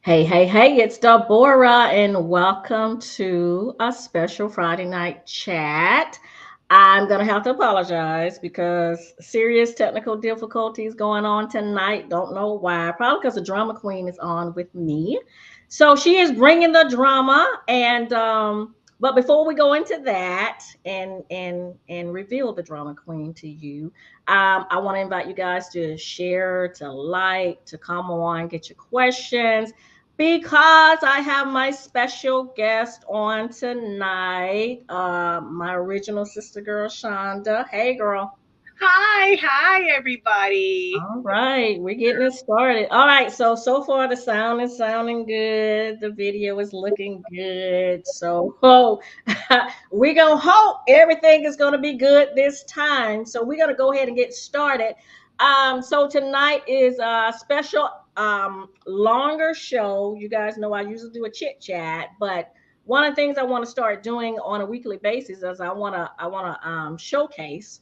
Hey, it's Deborah, and welcome to a special Friday night chat. I'm going to have to apologize because serious technical difficulties going on tonight. Don't know why. Probably because the drama queen is on with me. So she is bringing the drama. But before we go into that and reveal the drama queen to you, I want to invite you guys to share, to like, to come on, get your questions because I have my special guest on tonight, my original sister girl, Shonda. Hey, girl. Hi, everybody. All right, we're getting it started. All right, so far the sound is sounding good. The video is looking good. We're gonna hope everything is gonna be good this time. So we're gonna go ahead and get started. So tonight is a special longer show. You guys know I usually do a chit chat, but one of the things I want to start doing on a weekly basis is I wanna showcase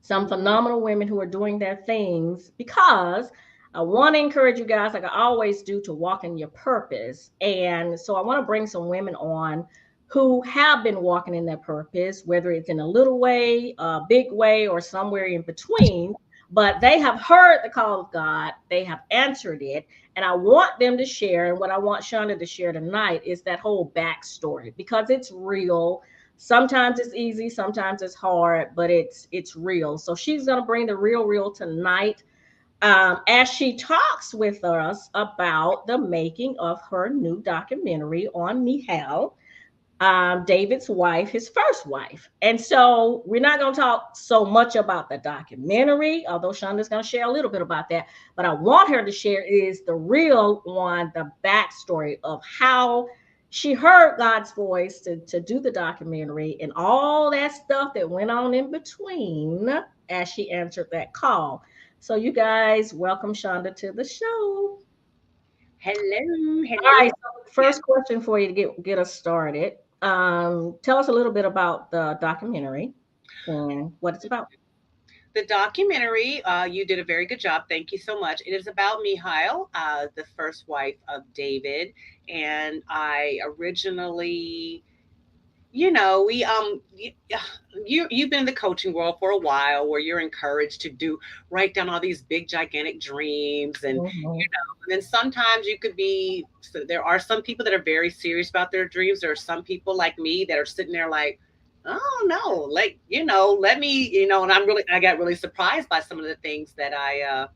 some phenomenal women who are doing their things because I want to encourage you guys, like I always do, to walk in your purpose. And so I want to bring some women on who have been walking in their purpose, whether it's in a little way, a big way, or somewhere in between. But they have heard the call of God, they have answered it, and I want them to share. And what I want Shonda to share tonight is that whole backstory because it's real. Sometimes it's easy, sometimes it's hard, but it's real. So she's gonna bring the real tonight, as she talks with us about the making of her new documentary on Nihal, David's wife, his first wife. And so we're not going to talk so much about the documentary, although Shonda's going to share a little bit about that. But I want her to share is the real one, the backstory of how she heard God's voice to do the documentary and all that stuff that went on in between as she answered that call. So you guys, welcome Shonda to the show. Hello, All hello. right. So first question for you to get us started. Tell us a little bit about the documentary and what it's about. The documentary, you did a very good job. Thank you so much. It is about Mihail, the first wife of David. And I originally, you've been in the coaching world for a while where you're encouraged to write down all these big gigantic dreams Mhm. and then sometimes you could be so there are some people that are very serious about their dreams. There are some people like me that are sitting there like, oh no, like, let me, and I got really surprised by some of the things that I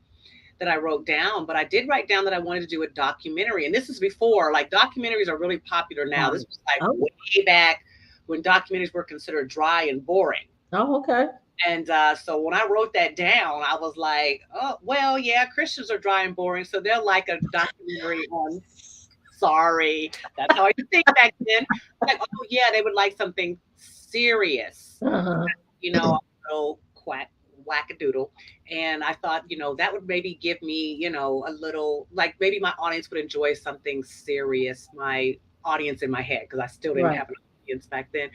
wrote down. But I did write down that I wanted to do a documentary. And this is before, like, documentaries are really popular now. This Right. was like Oh, way back when documentaries were considered dry and boring. oh, okay. And so when I wrote that down, I was like, oh, well, yeah, Christians are dry and boring. So they're like a documentary on, sorry, that's how I think back then. Like, oh, yeah, they would like something serious, Uh-huh. a little wackadoodle. And I thought, that would maybe give me, a little, like maybe my audience would enjoy something serious, my audience in my head, because I still didn't Right. have an audience back then.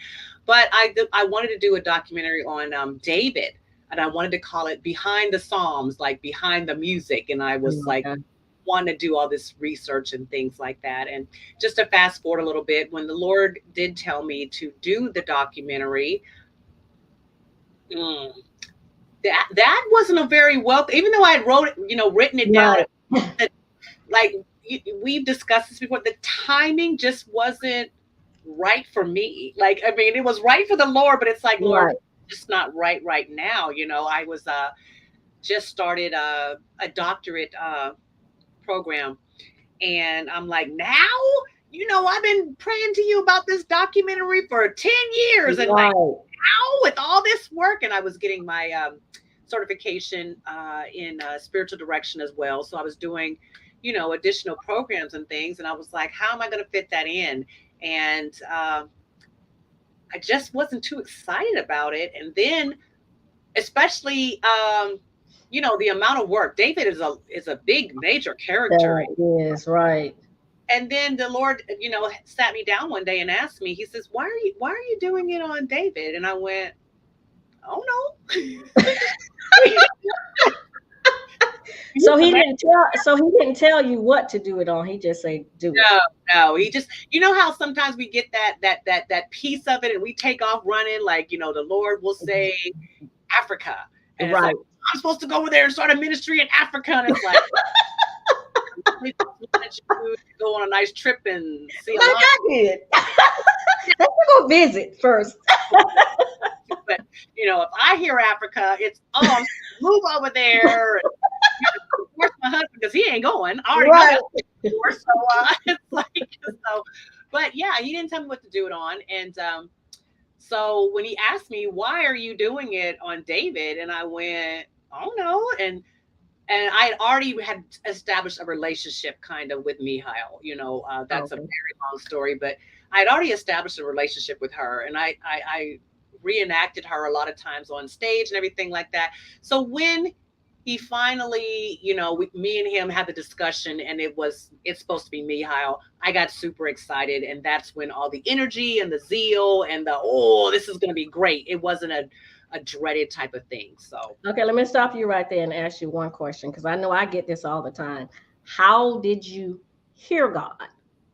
But I wanted to do a documentary on David, and I wanted to call it Behind the Psalms, like behind the music. And I was like, Okay. wanting to do all this research and things like that. And just to fast forward a little bit, when the Lord did tell me to do the documentary, mm, that wasn't a very well, even though I had written it down, Right. like we've discussed this before, the timing just wasn't right for me. Like, I mean, it was right for the Lord, but it's like, Lord, Right. just not right now. I was just started a doctorate program, and I'm like, now, I've been praying to you about this documentary for 10 years, and like, Right. now with all this work. And I was getting my certification in spiritual direction as well. So I was doing, additional programs and things. And I was like, how am I going to fit that in? And I just wasn't too excited about it. And then, especially, the amount of work. David is a big major character. That is right. And then the Lord, sat me down one day and asked me. He says, "Why are you doing it on David?" And I went, "Oh no." He used to make So he didn't tell you what to do it on. He just said do it. no, no. He just, you know how sometimes we get that piece of it and we take off running, like, the Lord will say Africa. And it's like, Right. I'm supposed to go over there and start a ministry in Africa. And it's like, we just wanted you to go on a nice trip and see a Like lot. I did. Let's go visit first. But if I hear Africa, it's I'm move over there. And, of course, my husband, because he ain't going. I already know Right. that before. So it's like so. But yeah, he didn't tell me what to do it on, and so when he asked me why are you doing it on David, and I went, oh no, and I had already had established a relationship kind of with Mihail. That's a Okay. very long story, but I had already established a relationship with her, and I reenacted her a lot of times on stage and everything like that. So when he finally, me and him had the discussion, and it's supposed to be Mihail. I got super excited, and that's when all the energy and the zeal and this is going to be great. It wasn't a dreaded type of thing. So Okay, let me stop you right there and ask you one question because I know I get this all the time. How did you hear God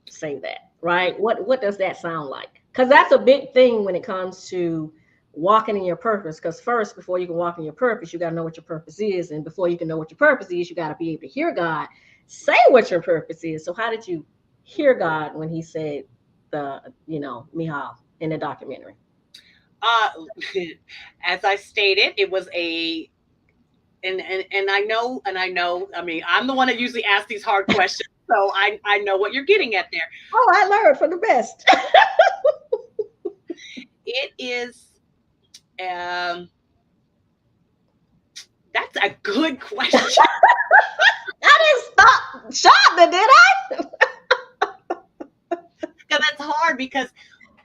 say that? Right? What does that sound like? Because that's a big thing when it comes to walking in your purpose. Because first, before you can walk in your purpose, you got to know what your purpose is, and before you can know what your purpose is, you got to be able to hear God say what your purpose is. So how did you hear God when He said Mihal in the documentary? uh as I stated, it was a and I know, I mean, I'm the one that usually asks these hard questions, so I know what you're getting at there. Oh, I learned from the best. It is um that's a good question. I didn't stop Shonda, did I? Because that's hard, because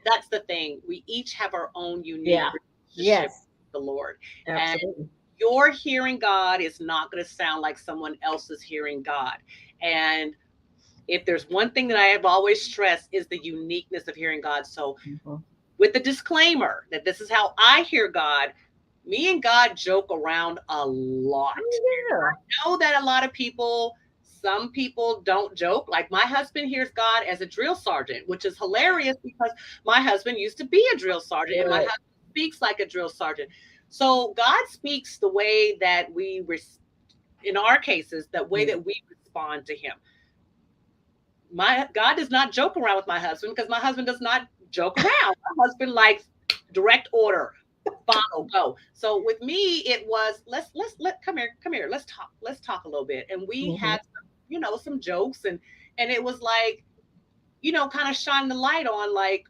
that's the thing. We each have our own unique Yeah. relationship Yes. with the Lord. And Absolutely. your hearing God is not going to sound like someone else's hearing God. And if there's one thing that I have always stressed is the uniqueness of hearing God. So Mhm. with the disclaimer that this is how I hear God, me and God joke around a lot. Yeah. Know that a lot of people, some people don't joke. Like my husband hears God as a drill sergeant, which is hilarious because my husband used to be a drill sergeant, and my Right. husband speaks like a drill sergeant. So God speaks the way that in our cases, the way Mm. that we respond to Him. My God does not joke around with my husband, because my husband does not joke around. My husband likes direct order, follow, go. So with me, it was let come here, let's talk a little bit, and we Mhm. had some jokes, and it was like, kind of shining the light on, like,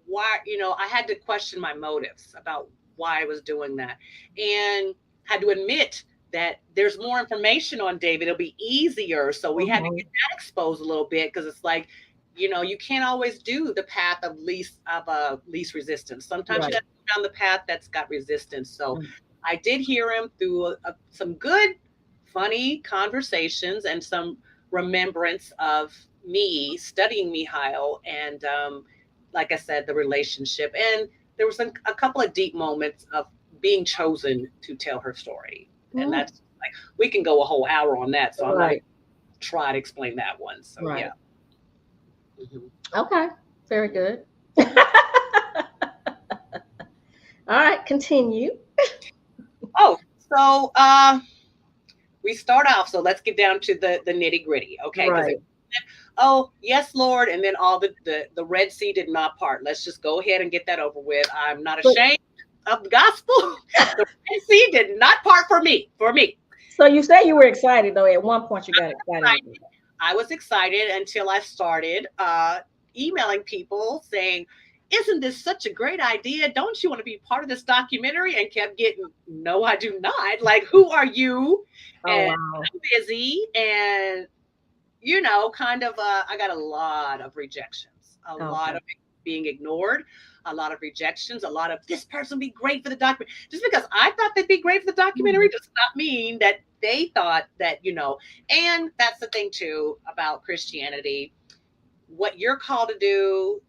why, I had to question my motives about why I was doing that, and had to admit that there's more information on David. It'll be easier. So we had to Mhm. get that exposed a little bit, because it's like, you can't always do the path of least resistance. Sometimes you Right. got to go down the path that's got resistance. So Mm. I did hear him through some good, funny conversations and some remembrance of me studying Mihail, and like I said, the relationship. And there was a couple of deep moments of being chosen to tell her story. And Mm. that's like, we can go a whole hour on that. So I'm not Right. even try to explain that one. So yeah. Right. Mhm. Okay. Very good. All right. Continue. Oh, so we start off. So let's get down to the nitty gritty. Okay. Because Right. oh yes, Lord, and then all the Red Sea did not part. Let's just go ahead and get that over with. I'm not But ashamed of the gospel. The Red Sea did not part for me. For me, so you say you were excited though. At one point, you got excited. I was excited until I started emailing people saying, "Isn't this such a great idea? Don't you want to be part of this documentary?" And kept getting, "No, I do not. Like, who are you?" Oh And wow. I'm busy, and kind of, I got a lot of rejections, a lot Okay. of being ignored, a lot of rejections, a lot of, this person would be great for the documentary. Just because I thought they'd be great for the Mhm. documentary does not mean that they thought that. And that's the thing too about Christianity. What you're called to do,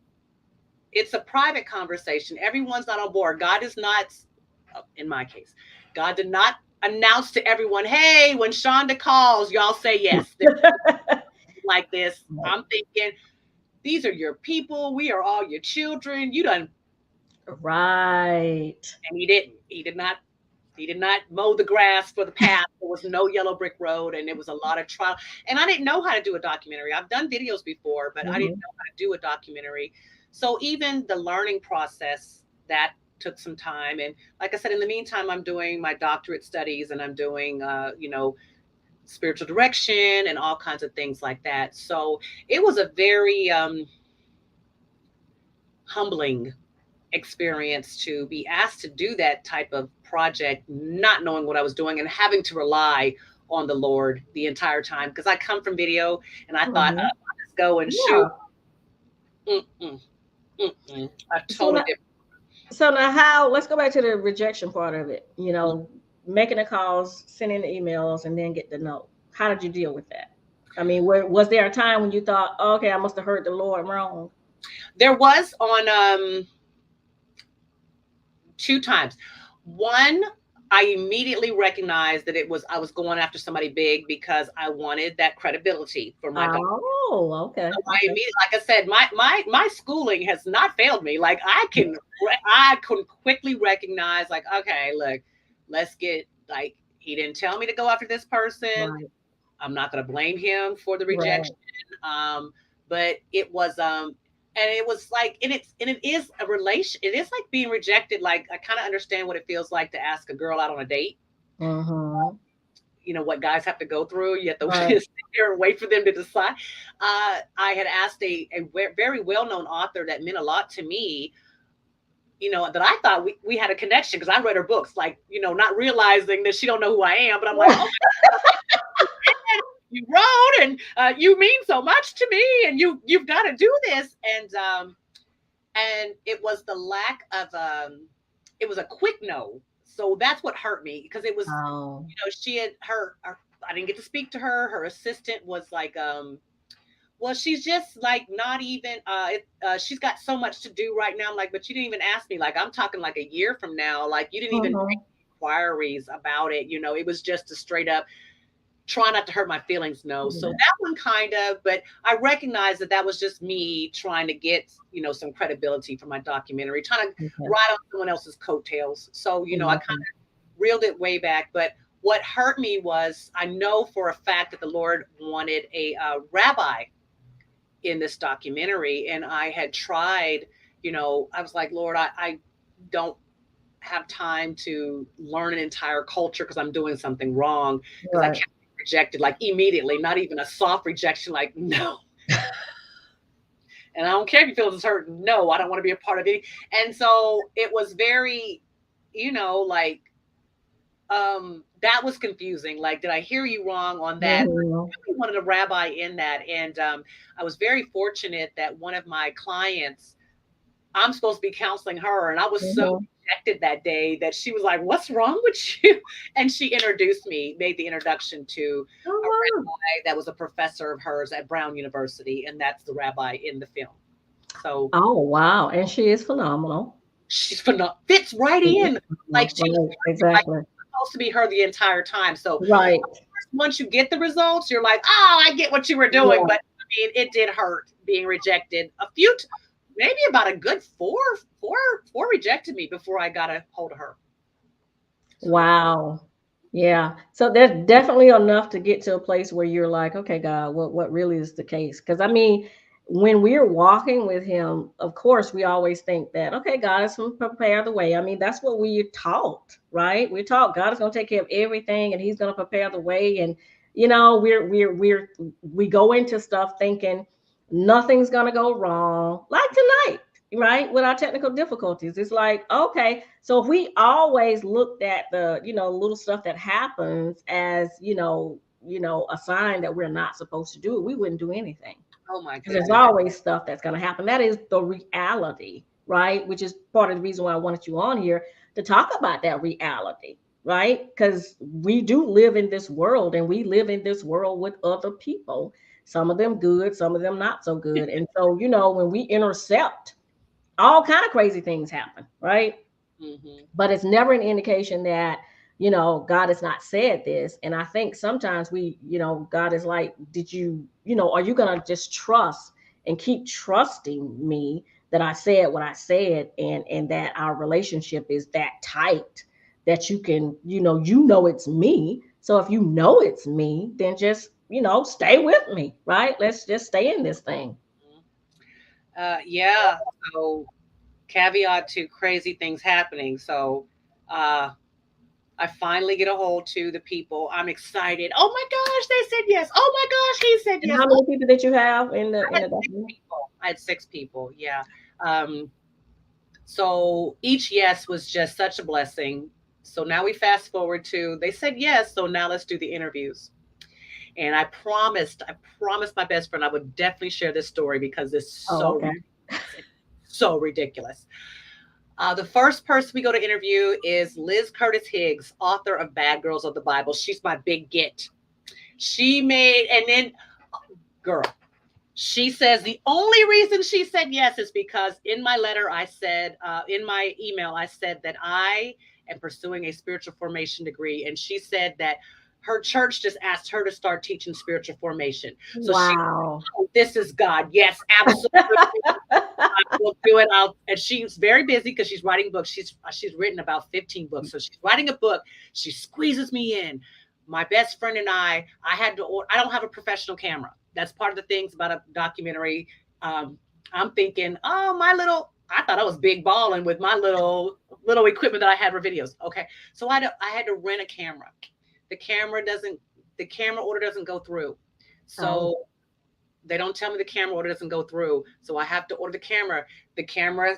it's a private conversation. Everyone's not on board. God is not, in my case, God did not announce to everyone, hey, when Shonda calls, y'all say yes. Like this. I'm thinking, these are your people. We are all your children. You done. Right. And he didn't. He did not mow the grass for the path. There was no yellow brick road, and it was a lot of trial. And I didn't know how to do a documentary. I've done videos before, but I didn't Mhm. know how to do a documentary. So even the learning process, that took some time. And like I said, in the meantime, I'm doing my doctorate studies, and I'm doing, spiritual direction and all kinds of things like that. So it was a very humbling experience to be asked to do that type of project, not knowing what I was doing and having to rely on the Lord the entire time. Because I come from video and I thought, Mhm. I'll just go and shoot. Yeah. Mm-mm, mm-mm. A So totally now, different. so now how, let's go back to the rejection part of it, Mm. making the calls, sending the emails, and then get the note. How did you deal with that? I mean, was there a time when you thought, oh, okay, I must have heard the Lord wrong? There was on two times. One, I immediately recognized that it was I was going after somebody big because I wanted that credibility for my daughter. Oh, okay, So I okay. immediately, like I said, my schooling has not failed me. Like I can quickly recognize, like, okay, look, let's get, like, he didn't tell me to go after this person. Right, I'm not going to blame him for the right. rejection. But it was and it was like, and it is a relation. It is like being rejected. Like, I kind of understand what it feels like to ask a girl out on a date. Mm-hmm. What guys have to go through. You have to Right. sit there and wait for them to decide. I had asked a very well known author that meant a lot to me. That I thought we had a connection because I read her books, like, not realizing that she don't know who I am. But I'm like, oh, you wrote, and you mean so much to me, and you've got to do this. And it was the lack of it was a quick no. So that's what hurt me, because it was, Oh. she had I didn't get to speak to her. Her assistant was like, well, she's just like not even. She's got so much to do right now. I'm like, but you didn't even ask me. Like, I'm talking like a year from now. Like, you didn't even make Mm-hmm. inquiries about it. It was just a straight up try not to hurt my feelings. No. So Yeah. that one kind of, but I recognize that that was just me trying to get, some credibility for my documentary, trying to Okay. ride on someone else's coattails. So, I kind Exactly. of reeled it way back. But what hurt me was, I know for a fact that the Lord wanted a rabbi in this documentary. And I had tried, I was like, Lord, I don't have time to learn an entire culture because I'm doing something wrong, because I Right. can't be rejected like immediately, not even a soft rejection, like, no. And I don't care if you feel this hurt. No, I don't want to be a part of it. And so it was very, like, that was confusing. Like, did I hear you wrong on that? Mm-hmm. I really wanted a rabbi in that. And I was very fortunate that one of my clients, I'm supposed to be counseling her, and I was so Mm-hmm. rejected that day that she was like, "What's wrong with you?" And she introduced me, made the introduction to a Oh, wow. rabbi that was a professor of hers at Brown University, and that's the rabbi in the film. So Oh, wow. And she is phenomenal. she's fits right She is in. Like, phenomenal. she was Right. perfect, like Exactly. supposed to be her the entire time. So Right. once you get the results, you're like, "Oh, I get what you were doing." Yeah. But I mean, it did hurt being rejected a few, maybe about a good four rejected me before I got a hold of her. So yeah. Wow. Yeah. So there's definitely enough to get to a place where you're like, okay, God, what really is the case? Because I mean, when we're walking with him, of course, we always think that, okay, God is going to prepare the way. I mean, that's what we're taught, right? We're taught God is going to take care of everything and he's going to prepare the way. And we go into stuff thinking nothing's going to go wrong. Like tonight, right, with our technical difficulties, it's like, okay, so if we always looked at the little stuff that happens as a sign that we're not supposed to do it, we wouldn't do anything, Oh my because there's goodness. always stuff that's going to happen. That is the reality, right? Which is part of the reason why I wanted you on here to talk about that reality, right? Because we do live in this world, and we live in this world with other people, some of them good, some of them not so good. And so when we intercept, all kind of crazy things happen, right? Hmm. But it's never an indication that God has not said this. And I think sometimes God is like, are you going to just trust and keep trusting me that I said what I said, and that our relationship is that tight that you can, it's me. So if you know it's me, then just, stay with me, right? Let's just stay in this thing. Yeah. So caveat to crazy things happening. So uh, I finally get a hold to the people. I'm excited. Oh my gosh, they said yes. Oh my gosh, he said And yes. how Oh, many people did you have in the I had six document? people. I had six people. Yeah. Um, so each yes was just such a blessing. So now we fast forward to they said yes. So now let's do the interviews. And I promised my best friend I would definitely share this story because it's Oh, so okay. ridiculous. It's so ridiculous. The first person we go to interview is Liz Curtis Higgs, author of Bad Girls of the Bible. She's my big get. She made, and then, girl, she says the only reason she said yes is because in my letter, in my email, I said that I am pursuing a spiritual formation degree. And she said that her church just asked her to start teaching spiritual formation. So she, Wow. oh, this is God. Yes, absolutely. I will do it. And she's very busy because she's writing books. She's written about 15 books. So she's writing a book. She squeezes me in. My best friend and I had to order, I don't have a professional camera. That's part of the things about a documentary. Um, I'm thinking, oh, I thought I was big balling with my little equipment that I had for videos. Okay. So I had to rent a camera. The camera doesn't, the camera order doesn't go through. Oh, So they don't tell me the camera order doesn't go through, so I have to order the camera. The camera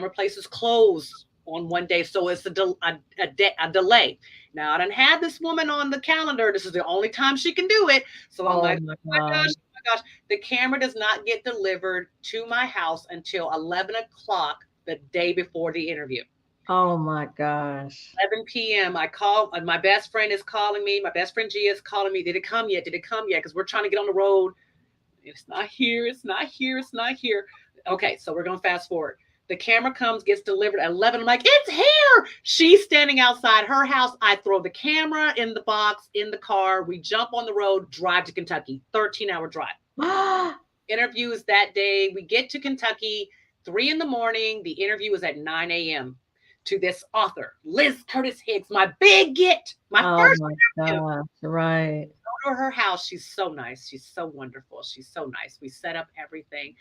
place is closed on one day, so it's a delay. Now I done had this woman on the calendar. This is the only time she can do it. So I'm oh like, my oh my gosh, God. oh my gosh. The camera does not get delivered to my house until 11 o'clock the day before the interview. Oh my gosh. 11 p.m. I call, my best friend is calling me. My best friend Gia is calling me. Did it come yet? Did it come yet? Because we're trying to get on the road. It's not here. It's not here. It's not here. Okay, so we're going to fast forward. The camera comes, gets delivered at 11. I'm like, it's here. She's standing outside her house. I throw the camera in the box, in the car. We jump on the road, drive to Kentucky, 13-hour drive. Interviews that day. We get to Kentucky, 3 in the morning. The interview is at 9 a.m. to this author, Liz Curtis Higgs, my big get, my Oh first my interview. gosh. Right. Go to her house. She's so nice. She's so wonderful. She's so nice. We set up everything.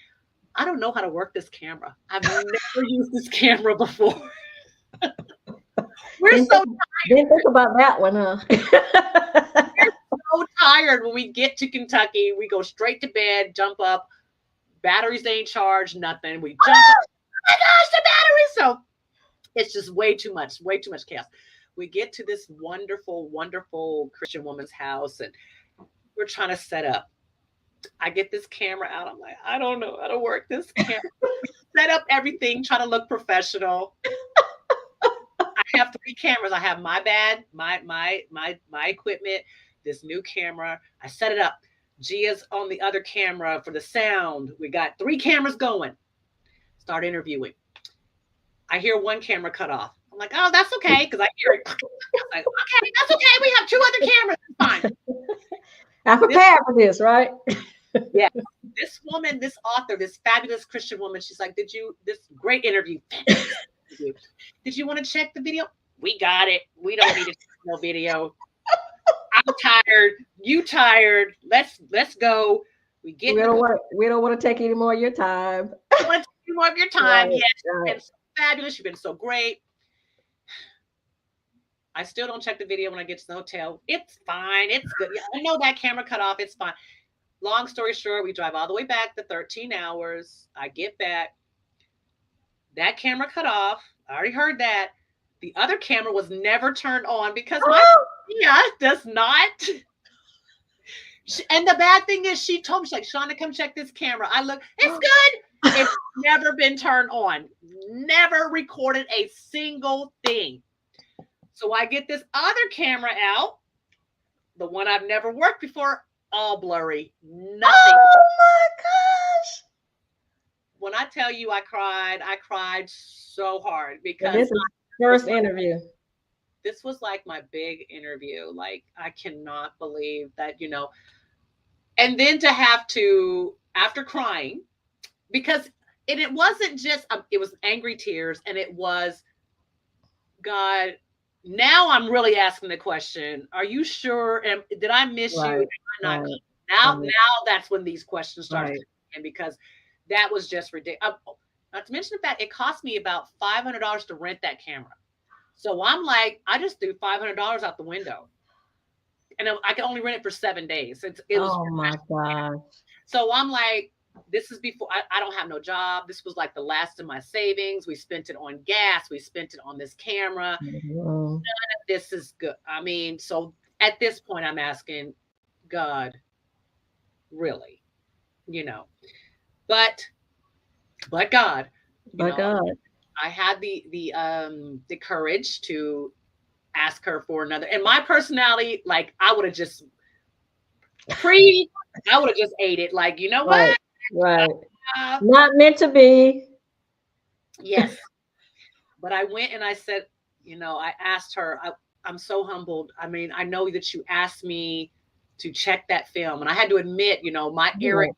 I don't know how to work this camera. I've never used this camera before. We're Didn't so think, didn't think about that one, huh? so tired when we get to Kentucky. We go straight to bed, jump up. Batteries ain't charged, nothing. We jump up. Oh my gosh, the batteries! So it's just way too much chaos. We get to this wonderful, wonderful Christian woman's house, and we're trying to set up. I get this camera out. I'm like, I don't know how to work this camera. Set up everything, try to look professional. I have three cameras. I have my equipment, this new camera. I set it up. Gia's on the other camera for the sound. We got three cameras going. Start interviewing. I hear one camera cut off. I'm like, oh, that's okay, because I hear it. I'm like, okay, that's okay. We have two other cameras. It's fine. I This prepared for this, right? Yeah. This woman, this author, this fabulous Christian woman, she's like, this great interview, fantastic interview. Did you want to check the video? We got it. We don't need to check no video. I'm tired. You tired. Let's go. We get in the car. We don't want to take any more of your time. I want to take you more of your Right, time. Yes, you've right. been so fabulous. You've been so great. I still don't check the video when I get to the hotel. It's fine. It's good. Yeah, I know that camera cut off. It's fine. Long story short, we drive all the way back the 13 hours. I get back. That camera cut off. I already heard that. The other camera was never turned on because my Oh, yeah does not. And the bad thing is, she told me, she's like, Shonda, come check this camera. I look, it's good. It's never been turned on. Never recorded a single thing. So I get this other camera out, the one I've never worked before, all blurry. Nothing. oh my gosh. When I tell you I cried so hard And because this is I was first like, interview. this was like my big interview. Like, I cannot believe that, and then to have to, after crying, because it wasn't just, it was angry tears, and it was, God, now I'm really asking the question, are you sure? And did I miss you? Am Right. I not? Right. Now that's when these questions start Right. coming in, because that was just ridiculous. Not to mention the fact it cost me about $500 to rent that camera. So I'm like, I just threw $500 out the window, and I could only rent it for 7 days. It was, Oh my God. so I'm like, this is before I don't have no job. This was like the last of my savings. We spent it on gas. We spent it on this camera. Mhm. This is good. I mean, so at this point, I'm asking God, really, you know, but God, you My know, God. I had the courage to ask her for another. And my personality, like, I would have just pre, I would have just ate it. Like, you know Right. what? Right. Uh, Not meant to be. yes. But I went and I said, I asked her, I'm so humbled. I mean, I know that you asked me to check that film. And I had to admit, Right.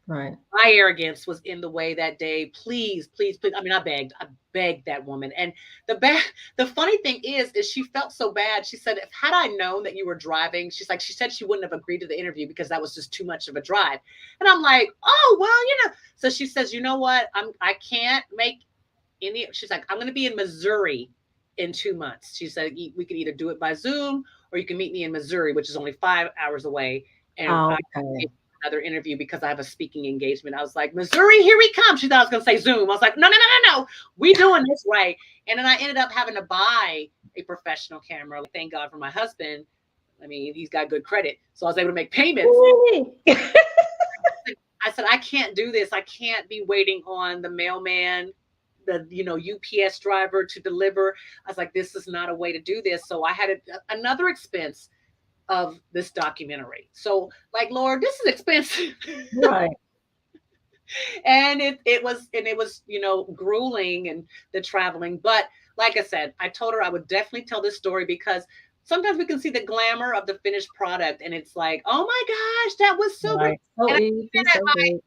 Right. my arrogance was in the way that day. Please, please, please. I mean, I begged that woman. And the funny thing is she felt so bad. She said, if had I known that you were driving, she said she wouldn't have agreed to the interview because that was just too much of a drive. And I'm like, oh, well. So she says, you know what? I can't make she's like, I'm going to be in Missouri in 2 months. She said, we could either do it by Zoom, or you can meet me in Missouri, which is only 5 hours away. And I Okay. did another interview because I have a speaking engagement. I was like, Missouri, here we come. She thought I was going to say Zoom. I was like, no, no, no, no, no. We doing this right. And then I ended up having to buy a professional camera. Thank God for my husband. I mean, he's got good credit. So I was able to make payments. Really? I said, I can't do this. I can't be waiting on the mailman, the UPS driver to deliver. I was like, this is not a way to do this. So I had another expense of this documentary. So, like, Lord, this is expensive. Right. And it was grueling, and the traveling. But like I said, I told her I would definitely tell this story, because sometimes we can see the glamour of the finished product, and it's like, oh my gosh, that was so great. Right. So And easy. even at So great.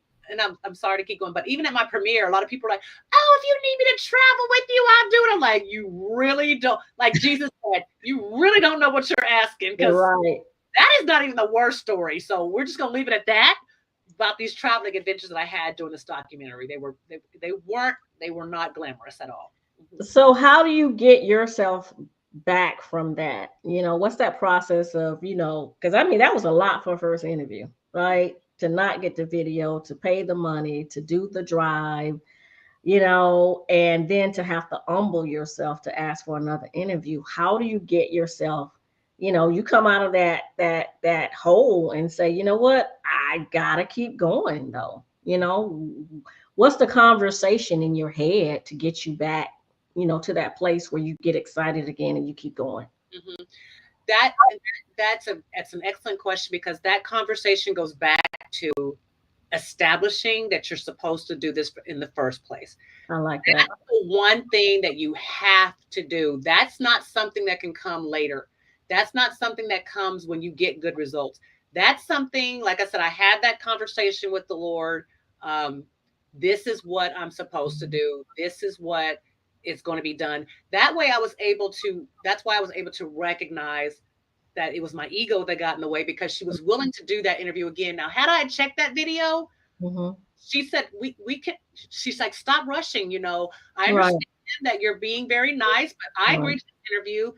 I'm sorry to keep going, but even at my premiere, a lot of people are like, oh, if you need me to travel with you, I'll do it. I'm like, you really don't, like Jesus said, you really don't know what you're asking, because Right. that is not even the worst story. So we're just gonna leave it at that, about these traveling adventures that I had doing this documentary. They were not glamorous at all. Mhm. So how do you get yourself back from that? What's that process of, because I mean that was a lot for a first interview, right? To not get the video, to pay the money, to do the drive, and then to have to humble yourself to ask for another interview. How do you get yourself, you come out of that hole and say, you know what, I gotta keep going though. What's the conversation in your head to get you back, to that place where you get excited again and you keep going? Mhm. That that's an excellent question, because that conversation goes back to establishing that you're supposed to do this in the first place. I like that. That's the one thing that you have to do. That's not something that can come later. That's not something that comes when you get good results. That's something, like I said, I had that conversation with the Lord. Um, this is what I'm supposed to do. This is what is going to be done. That's why I was able to recognize that it was my ego that got in the way, because she was willing to do that interview again. Now, had I checked that video, Hmm. she said we can, she's like, stop rushing. I Right. understand that you're being very nice, but I Right. agreed to the interview.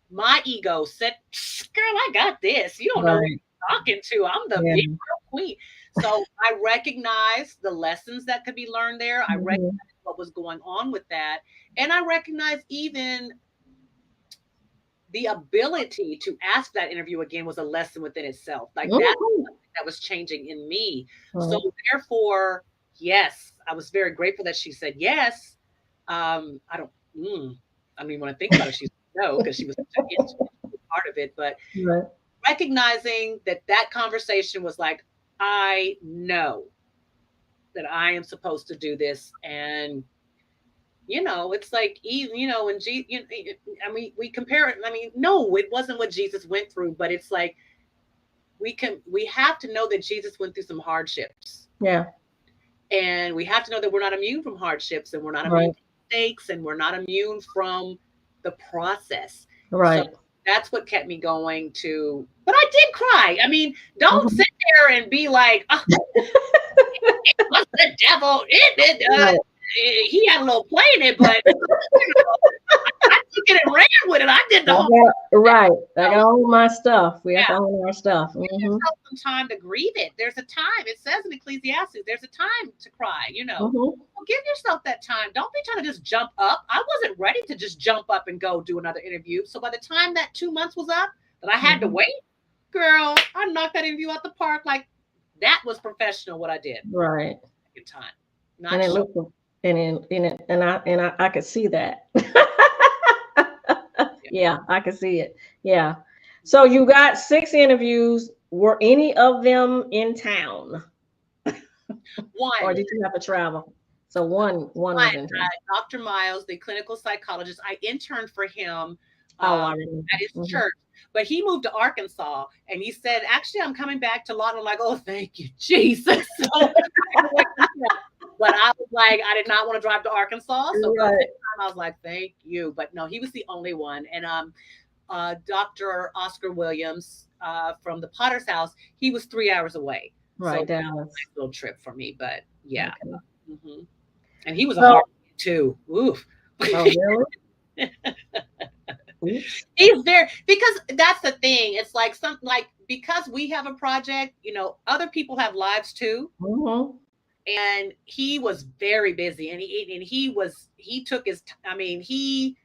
My ego said, girl, I got this. You don't know who Right. you're talking to. I'm the Yeah. big girl queen. So I recognized the lessons that could be learned there. I recognized Hmm. what was going on with that, and I recognized even the ability to ask that interview again was a lesson within itself. Like, that Hmm. that was changing in me. So Right. therefore, yes, I was very grateful that she said yes. I don't, I don't even want to think about it. She said no, because she was such an integral part of it. But Right. recognizing that conversation was like, I know that I am supposed to do this, and It's like, when we compare it. I mean, no, it wasn't what Jesus went through, but it's like we have to know that Jesus went through some hardships, Yeah. and we have to know that we're not immune from hardships, and we're not immune Right. from mistakes, and we're not immune from the process. So Right. that's what kept me going to. But I did cry. I mean, don't Mhm. sit there and be like, oh, it was the devil. Right. He had a little play in it, but I took it and ran with it. I did the whole thing. Right. I So, got all my stuff. We have yeah, to own our stuff. give Hmm. yourself some time to grieve it. There's a time. It says in Ecclesiastes, there's a time to cry. Hmm. Well, give yourself that time. Don't be trying to just jump up. I wasn't ready to just jump up and go do another interview. So by the time that 2 months was up, that I had to Hmm. wait, girl, I knocked that interview out the park. Like that was professional. What I did Right. in time, And not it show. looked, and I could see that. Yeah, I could see it. Yeah. So you got 6 interviews. Were any of them in town, or One, did you have to travel? So one was in town. Dr. Miles, the clinical psychologist, I interned for him Oh, I at remember. his Hmm. church, but he moved to Arkansas, and he said, "Actually, I'm coming back to Lawton." I'm like, "Oh, thank you, Jesus." So I had to wait until- but I was like, I did not want to drive to Arkansas, so by the Right. time I was like, "Thank you," but no, he was the only one, and Dr. Oscar Williams from the Potter's House, he was 3 hours away, so Right, that was a Dallas. nice little trip for me, but yeah. Okay. hmm and he was a So, hard one too. Oof. oh, really? Oops. He's there because that's the thing. It's like because we have a project, other people have lives too. Hmm. And he was very busy, and he took his. I mean,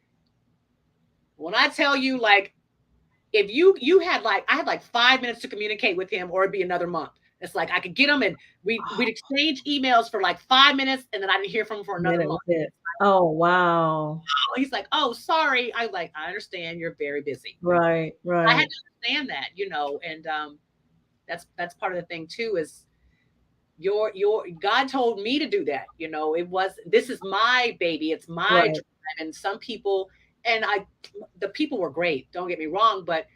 when I tell you, like, if you had like I had like 5 minutes to communicate with him, or it'd be another month. It's like I could get him, and we'd exchange emails for like 5 minutes, and then I didn't hear from him for Then another it was month. it. Oh, wow. He's like, "Oh, sorry." I like, I understand you're very busy. Right, I had right, to understand that, and that's part of the thing too. Is your God told me to do that. It was this is my baby. It's my right, drive, and some people, and the people were great. Don't get me wrong, but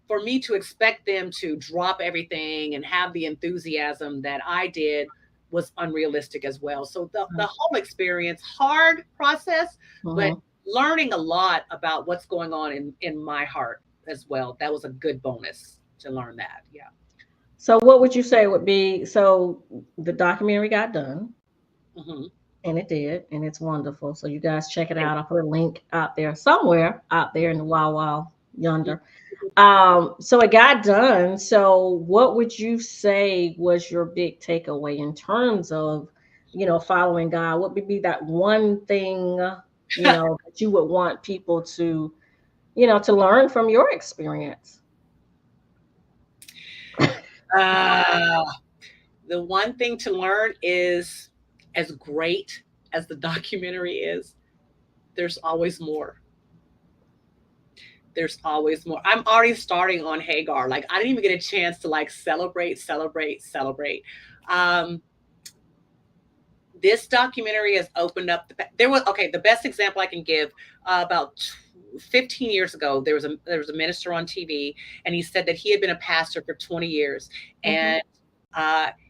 for me to expect them to drop everything and have the enthusiasm that I did was unrealistic as well. So the right. whole experience, hard process, but Hmm. learning a lot about what's going on in my heart as well. That was a good bonus to learn that. Yeah. So, what would you say would be so the documentary got done, hmm and it did, and it's wonderful. So, you guys check it out. I'll put a link out there somewhere out there in the wild, wild yonder. So it got done. So, what would you say was your big takeaway in terms of, following God? What would be that one thing, that you would want people to learn from your experience? uh, the one thing to learn is, as great as the documentary is, there's always more. There's always more. I'm already starting on Hagar. Like I didn't even get a chance to like celebrate, celebrate, celebrate. Um, this documentary has opened up. There was okay. The best example I can give about 15 years ago, there was a minister on TV, and he said that he had been a pastor for 20 years, Hmm. and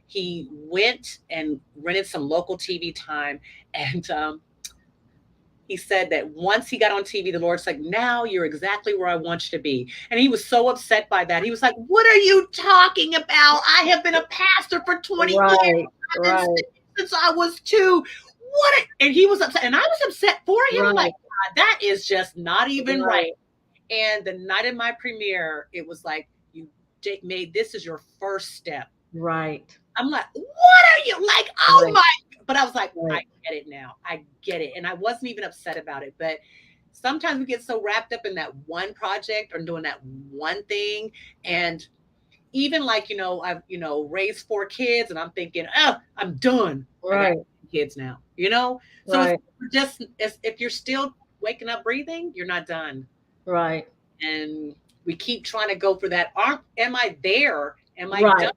he went and rented some local TV time, and he said that once he got on TV, the Lord's like, "Now you're exactly where I want you to be." And he was so upset by that. He was like, "What are you talking about? I have been a pastor for 20 years. Right, I've been right, saved since I was two. What?" And he was upset. And I was upset for him. I'm like, right, God, that is just not even right. right, And the night of my premiere, it was like, you made this is your first step. right, I'm like, what are you like? Oh right, my! But I was like, I right, get it now. I get it, and I wasn't even upset about it. But sometimes we get so wrapped up in that one project or doing that one thing, and even like I've raised 4 kids, and I'm thinking, oh, I'm done. I got right, kids now. So it's right, just if you're still waking up, breathing, you're not done, right, and we keep trying to go for that. Am I there? Am I done? right.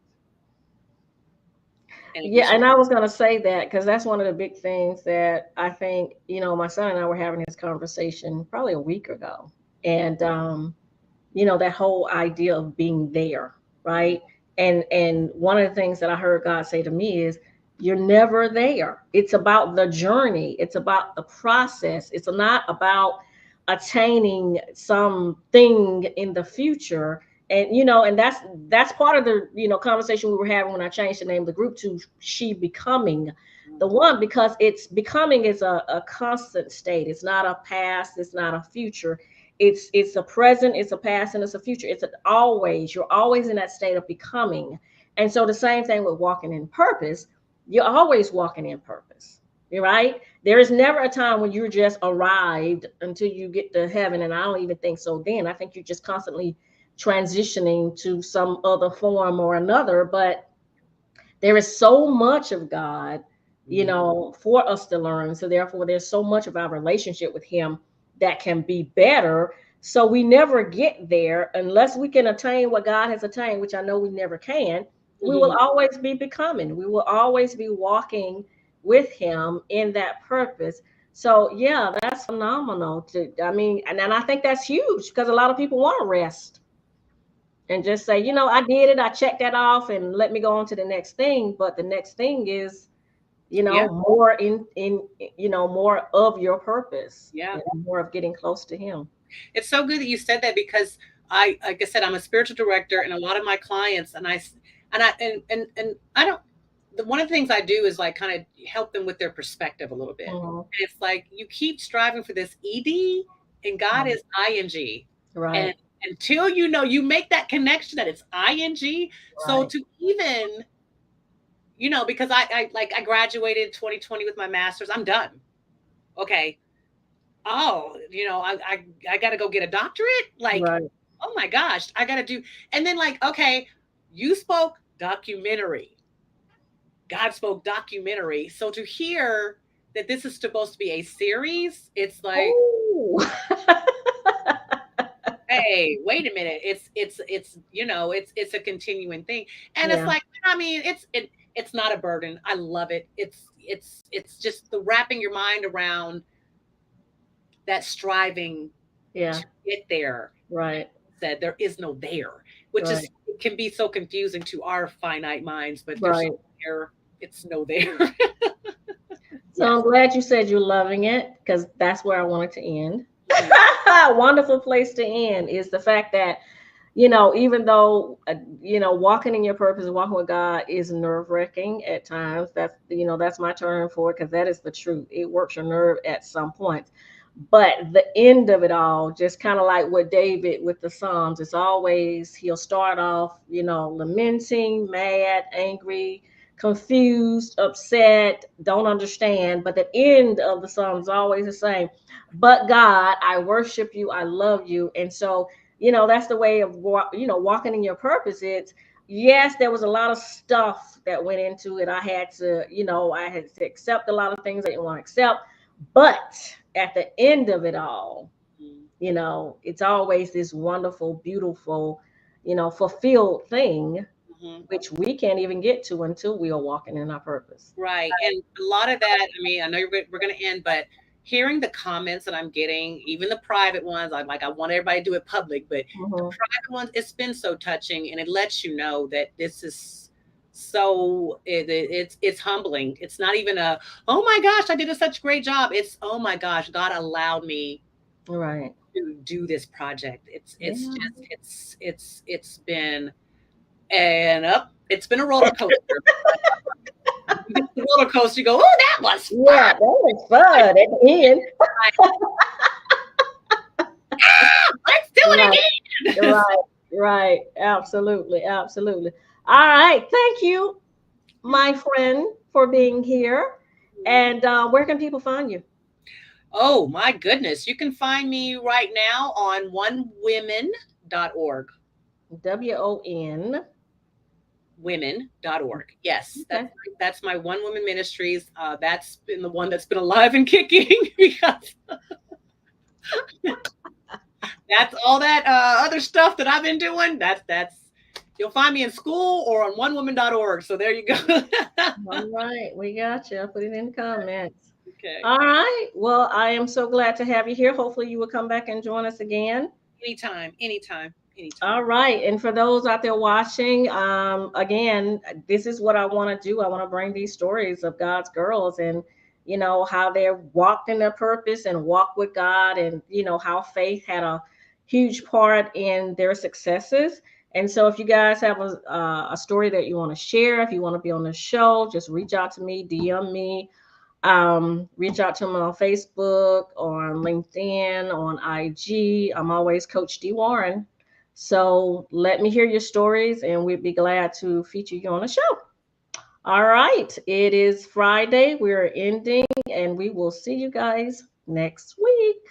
And if you Yeah, should, and I was gonna say that because that's one of the big things that I think, my son and I were having this conversation probably a week ago. And that whole idea of being there, right? And one of the things that I heard God say to me is you're never there. It's about the journey. It's about the process. It's not about attaining something in the future. And that's part of the conversation we were having when I changed the name of the group to She Becoming the One, because it's becoming is a constant state. It's not a past, it's not a future. It's a present, it's a past, and it's a future. You're always in that state of becoming. And so the same thing with walking in purpose. You're always walking in purpose. You're right. There is never a time when you're just arrived until you get to heaven. And I don't even think so then. I think you're just constantly transitioning to some other form or another. But there is so much of God, for us to learn. So therefore, there's so much of our relationship with Him that can be better. So we never get there unless we can attain what God has attained, which I know we never can. We will Mhm. always be becoming. We will always be walking with Him in that purpose. So yeah, that's phenomenal. And I think that's huge because a lot of people want to rest and just say, I did it, I checked that off, and let me go on to the next thing. But the next thing is, Yeah, more more of your purpose, yeah. more of getting close to Him. It's so good that you said that because like I said, I'm a spiritual director, and a lot of my clients, and I don't. One of the things I do is like kind of help them with their perspective a little bit. Mhm. And it's like you keep striving for this ed, and God is ing, and Right, until you make that connection that it's ing. So right, to even because I graduated 2020 with my master's, I'm done. Okay, oh, I got to go get a doctorate. Like, right. oh my gosh, I got to do. And then, like, okay, you spoke documentary. God spoke documentary. So to hear that this is supposed to be a series, it's like, Oh, hey, wait a minute. It's a continuing thing. And it's yeah, like, I mean, it's not a burden. I love it. It's just the wrapping your mind around that striving yeah, to get there. right, Said there is no there, which is right, it can be so confusing to our finite minds, but there's right. there, it's no there. So Yes. I'm glad you said you're loving it because that's where I wanted to end. Mhm. Wonderful place to end is the fact that even though walking in your purpose and walking with God is nerve-wracking at times. That's my term for it because that is the truth. It works your nerve at some points. But the end of it all, just kind of like what David with the Psalms, it's always he'll start off, lamenting, mad, angry, confused, upset, don't understand. But the end of the Psalms is always the same. But God, I worship you, I love you. And so that's the way of walking in your purpose. It's yes, there was a lot of stuff that went into it. I had to accept a lot of things I didn't want to accept, but at the end of it all, it's always this wonderful, beautiful, fulfilled thing, Mhm. which we can't even get to until we are walking in our purpose. Right. And a lot of that, I mean, I know we're going to end, but hearing the comments that I'm getting, even the private ones, I'm like, I want everybody to do it public, but the Mhm. private ones, it's been so touching, and it lets you know that this is so it's humbling. It's not even a, oh my gosh, I did such a great job. It's, oh my gosh, God allowed me Right. to do this project. It's Yeah. just it's been and up. It's been a roller coaster. You get the roller coaster, you go, oh, that was Yeah, that was fun at the end. fun. Let's do Right. it again. Right, right. Absolutely, absolutely. All right. Thank you, my friend, for being here. And where can people find you? Oh my goodness. You can find me right now on onewomen.org. WON. Women.org. Yes, Okay. that's my One Woman Ministries. That's been the one that's been alive and kicking because that's all that other stuff that I've been doing. That's You'll find me in school or on onewoman.org. So there you go. All right, we got you. I'll put it in the comments. Okay. All right. Well, I am so glad to have you here. Hopefully, you will come back and join us again. Anytime, anytime, anytime. All right. And for those out there watching, again, this is what I want to do. I want to bring these stories of God's girls and, how they walked in their purpose and walked with God and, how faith had a huge part in their successes. And so if you guys have a story that you want to share, if you want to be on the show, just reach out to me, DM me, reach out to me on Facebook, on LinkedIn, on IG. I'm always Coach D Warren. So let me hear your stories and we'd be glad to feature you on the show. All right. It is Friday. We're ending and we will see you guys next week.